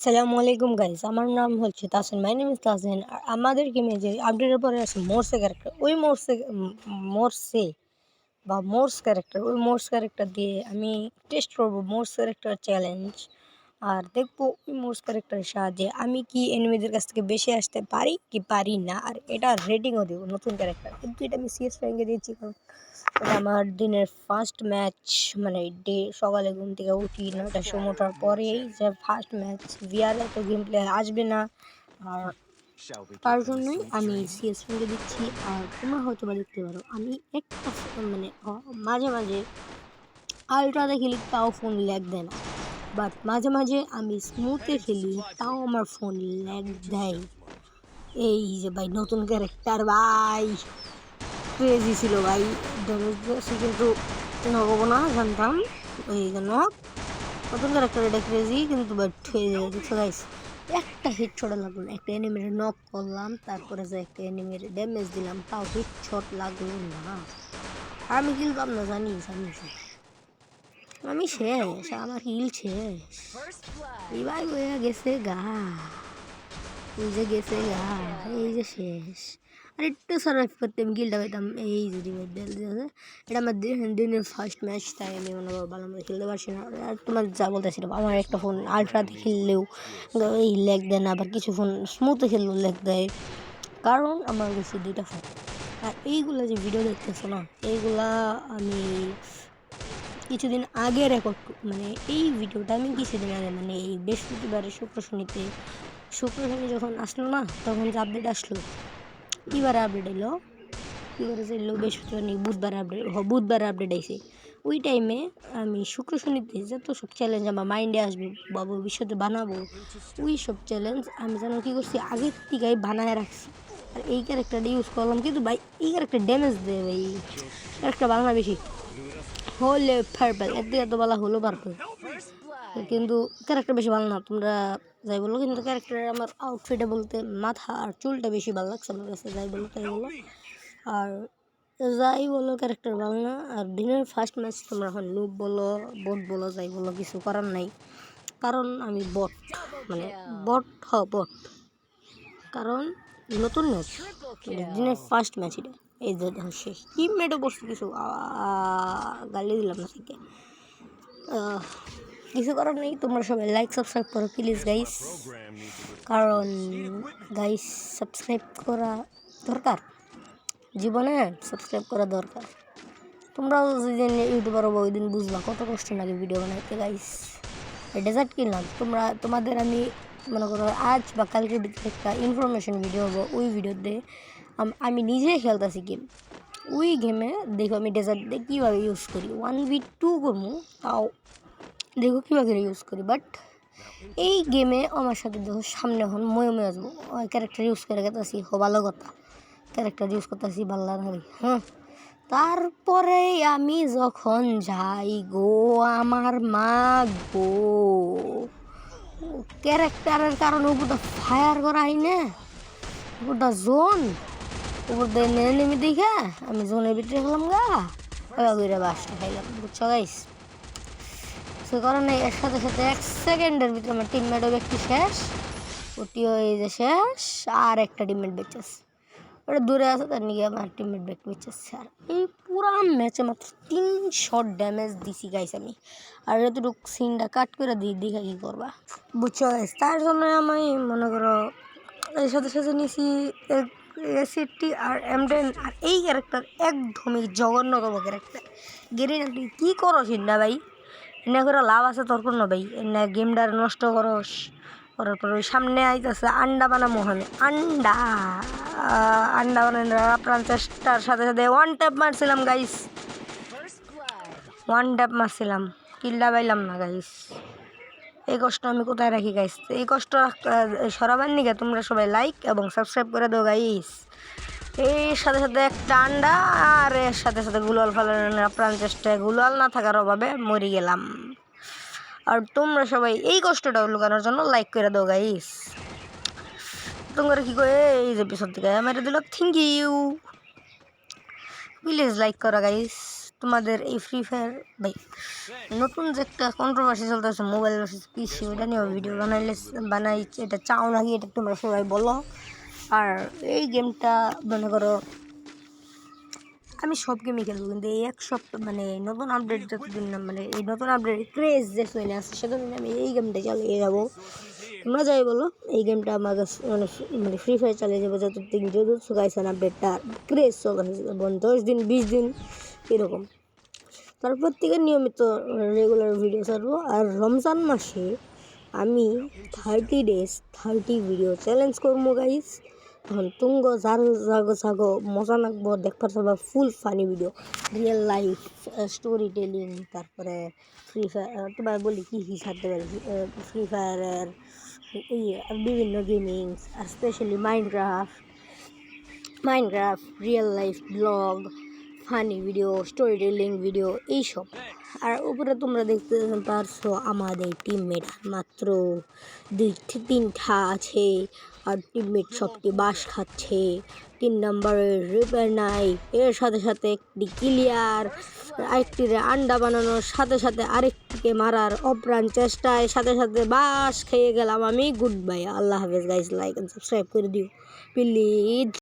আসসালামু আলাইকুম গাইস, আমার নাম হচ্ছে Tasin. My name is Tasin. আর আমাদের গেমে যে আপডেটের পরে আছে মোর্সে ক্যারেক্টার, ওই মোর্সে বা মোর্স ক্যারেক্টার, ওই মোর্স ক্যারেক্টার দিয়ে আমি টেস্ট করব মোর্স ক্যারেক্টার চ্যালেঞ্জ। আর দেখবো ওই মোর্স ক্যারেক্টারের সাহায্যে আমি কি এনিমিদের কাছ থেকে বেশি আসতে পারি কি পারি না। আর এটা রেটিংও দেবো নতুন ক্যারেক্টার, কিন্তু এটা আমি সিএস র্যাঙ্কে দিচ্ছি কারণ এটা আমার দিনের ফার্স্ট ম্যাচ। মানে সকালে ঘুম থেকে উঠি 9টার সময়, ওঠার পরেই যে ফার্স্ট ম্যাচ ভিআরে তো গেম প্লে আসবে না। আর তার জন্যই আমি সিএস র্যাঙ্কে দিচ্ছি। আর তোমরা হয়তো বা দেখতে পারো আমি একটা মাঝে মাঝে আলট্রাতে খেলি তাও ফোন ল্যাগ দেয় না, বাট মাঝে মাঝে আমি স্মুথে খেলি তাও আমার ফোন ল্যাগ দেয়। এই যে ভাই নতুন ক্যারেক্টার ভাই, ক্রেজি ছিল ভাই। ড্যামেজ দিয়েছি কিন্তু নগবো না জানতাম, এই জন্য নতুন ক্যারেক্টার এটা ক্রেজি কিন্তু। বাট দেখছো গাইস, একটা হিট শট লাগলো না, একটা এনিমির নক করলাম, তারপরে যে একটা এনিমির ড্যামেজ দিলাম তাও হিট শট লাগলো না। আর আমি কিল পাব না জানি, আমি শেষ, আমার হিল শেষ। এবার হয়ে গেছে গা, এই যে গেছে গা, এই যে শেষ। আর একটু সার্ভাইভ করতে আমি কিলটা পাইতাম। এই যে রিভাইভ দিয়েছে, এটা আমার দিনের ফার্স্ট ম্যাচ, তাই আমি মনে করো ভালো মতো খেলতে পারছি না। আর তোমার যা বলতেছিলাম, আমার একটা ফোন আলট্রাতে খেললেও এই ল্যাগ দেয় না, আবার কিছু ফোন স্মুথে খেললেও ল্যাগ দেয়, কারণ আমার কাছে দুইটা ফোন। আর এইগুলা যে ভিডিও দেখতেছো না, এইগুলা আমি কিছুদিন আগে রেকর্ড, মানে এই ভিডিওটা আমি কিছুদিন আগে, মানে এই বৃহস্পতিবারে শুক্র শনি যখন আসলো না, তখন যে আপডেট আসলো, কীবারে আপডেট এলো, কীবারে এলো বৃহস্পতিবার নিয়ে বুধবারে আপডেট আইছে। ওই টাইমে আমি শুক্র শনিতে যত সব চ্যালেঞ্জ আমার মাইন্ডে আসবে বা ভবিষ্যতে বানাবো, ওই সব চ্যালেঞ্জ আমি যেন কী করছি আগের থেকেই বানায় রাখছি। আর এই ক্যারেক্টারটা ইউজ করলাম, কিন্তু ভাই এই ক্যারেক্টার ড্যামেজ দেয় ভাই, ক্যারেক্টার বাংলা বেশি হলে পার্পল, এর দিকে এত বলা হলো পার্পল, কিন্তু ক্যারেক্টার বেশি ভালো না। তোমরা যাই বলো, কিন্তু ক্যারেক্টার আমার আউটফিটে বলতে মাথা আর চুলটা বেশি ভালো লাগছে আমার কাছে, যাই বলো তাই বলো। আর যাই বলো ক্যারেক্টার ভালো না। আর দিনের ফার্স্ট ম্যাচ তোমরা এখন লুপ বলো বট বলো যাই বলো, কিছু করার নাই, কারণ আমি বট, মানে বট, কারণ নতুন ম্যাচ, দিনের ফার্স্ট ম্যাচ এটা। এই যে শেষ টিমমেটও বসছে কিছু, গালি দিলাম না থেকে, কিছু করার নেই। তোমরা সবাই লাইক সাবস্ক্রাইব করো প্লিজ গাইস, কারণ গাইস সাবস্ক্রাইব করা দরকার, জীবনে সাবস্ক্রাইব করা দরকার। তোমরাও যেদিন ইউটিউবার হবো ওই দিন বুঝবা কত কষ্ট লাগে ভিডিও বানাইতে গাইস। ডেজার্ট কিনলাম, তোমাদের আমি মনে করো আজ বা কালকের ভিতরে একটা ইনফরমেশন ভিডিও হবো, ওই ভিডিওতে আমি নিজে খেলতেছি গেম, ওই গেমে দেখো আমি ডেজার্ট দিয়ে কীভাবে ইউজ করি, 1v2 করবো, তাও দেখো কীভাবে ইউজ করি। বাট এই গেমে আমার সাথে দেখো সামনে এখন ময়ে আসবো, ওই ক্যারেক্টার ইউজ করে গেতেছি, ভালো কথা, ক্যারেক্টার ইউজ করতেছি ভালো লাগে। হ্যাঁ, তারপরে আমি যখন যাই গো আমার মা গো, ক্যারেক্টারের কারণে উপরটা ফায়ার করা হয় না, উপরটা জোন, উপর দিয়ে নেমে দেখে আমি জোনের ভিতরে গেলাম গা, ঘুরে বাসটা খাইলাম, বুঝছো গাইস। সে কারণে এর সাথে সাথে 1 সেকেন্ডের ভিতরে আমার টিমমেটও ব্যক্তি শেষ, ওটিও এই যে শেষ, আর একটা টিমমেট বেঁচেছে, ওটা দূরে আছে, তার নিয়ে আমার টিমমেট ব্যাক বেঁচেছে। আর এই পুরা ম্যাচে মাত্র 3 শট ড্যামেজ দিছি গাইস আমি। আর এতটুকু সিনটা কাট করে দিই, দেখা কী করবা, বুঝছো গাইস। তার জন্য আমি মনে করো এর সাথে সাথে নিছি এসিটি আর M10। আর এই ক্যারেক্টার একদমই জঘন্যতম ক্যারেক্টার। গেরিনা তুই কী করস না ভাই, এনে করে লাভ আছে তোর কোনো ভাই, এনে গেমটার নষ্ট করস, করার পর ওই সামনে আইতেছে আন্ডা বানাবো আমি, আন্ডা বানানোর আপনার চেষ্টার সাথে সাথে ওয়ান ট্যাপ মারছিলাম গাইস, কিল্লা পাইলাম না গাইস। এই কষ্ট আমি কোথায় রাখি গাইস, এই কষ্ট সরাবার নিকে তোমরা সবাই লাইক এবং সাবস্ক্রাইব করে দাও গাইস। এর সাথে সাথে একটা আন্ডা, আর এর সাথে সাথে গুলাল ফালানোর আপ্রাণ চেষ্টায় গুলাল না থাকার অভাবে মরে গেলাম। আর তোমরা সবাই এই কষ্টটা লুকানোর জন্য লাইক করে দাও গাইস। তোমরা কি করে এই যে পিছন থেকে মেরে দিল, থ্যাংক ইউ, প্লিজ লাইক করো গাইস। তোমাদের এই ফ্রি ফায়ার ভাই নতুন যে একটা কন্ট্রোভার্সি চলতেছে মোবাইল ভার্সেস পিসি, ওইটা নিয়ে ভিডিও বানাই এটা চাও নাকি এটা তোমরা সবাই বলো। আর এই গেমটা মনে করো আমি সব গেমই খেলবো, কিন্তু এই এক সপ্তাহ মানে নতুন আপডেট যতদিন না মানে এই নতুন আপডেট ক্রেজ যে চলে আসছে সেতদিন আমি এই গেমটা চালিয়ে যাবো। তোমরা যাই বলো এই গেমটা আমার কাছে মানে ফ্রি ফায়ার চালিয়ে যাবো যতদিন জুজুৎসু কাইসেন আপডেটটা ক্রেজ চলতেছে 10 দিন 20 দিন এরকম। তারপর থেকে নিয়মিত রেগুলার ভিডিও ছাড়বো। আর রমজান মাসে আমি 30 days 30 ভিডিও চ্যালেঞ্জ করবো গাইস। তখন তুঙ্গ জাগো মজা লাগবো, দেখবার পারবা full funny video, real life story telling. তারপরে ফ্রি ফায়ার তোমার বলি কী কী ছাড়তে পারি, ফ্রি ফায়ারের বিভিন্ন gaming, specially minecraft real life vlog, funny video, story telling video এইসব। আর উপরে তোমরা দেখতে পারছো আমাদের টিমমেট মাত্র 2-3টা আছে, আর টিমমেট সবটি বাস খাচ্ছে। 3 নম্বরের রিপেয়ার নাই, এর সাথে সাথে একটি ক্লিয়ার, আরেকটির আন্ডা বানানোর সাথে সাথে আরেকটিকে মারার অপ্রাণ চেষ্টায় সাথে সাথে বাস খেয়ে গেলাম আমি। গুড বাই, আল্লাহ হাফেজ গাইস, লাইক অ্যান্ড সাবস্ক্রাইব করে দিও প্লিজ।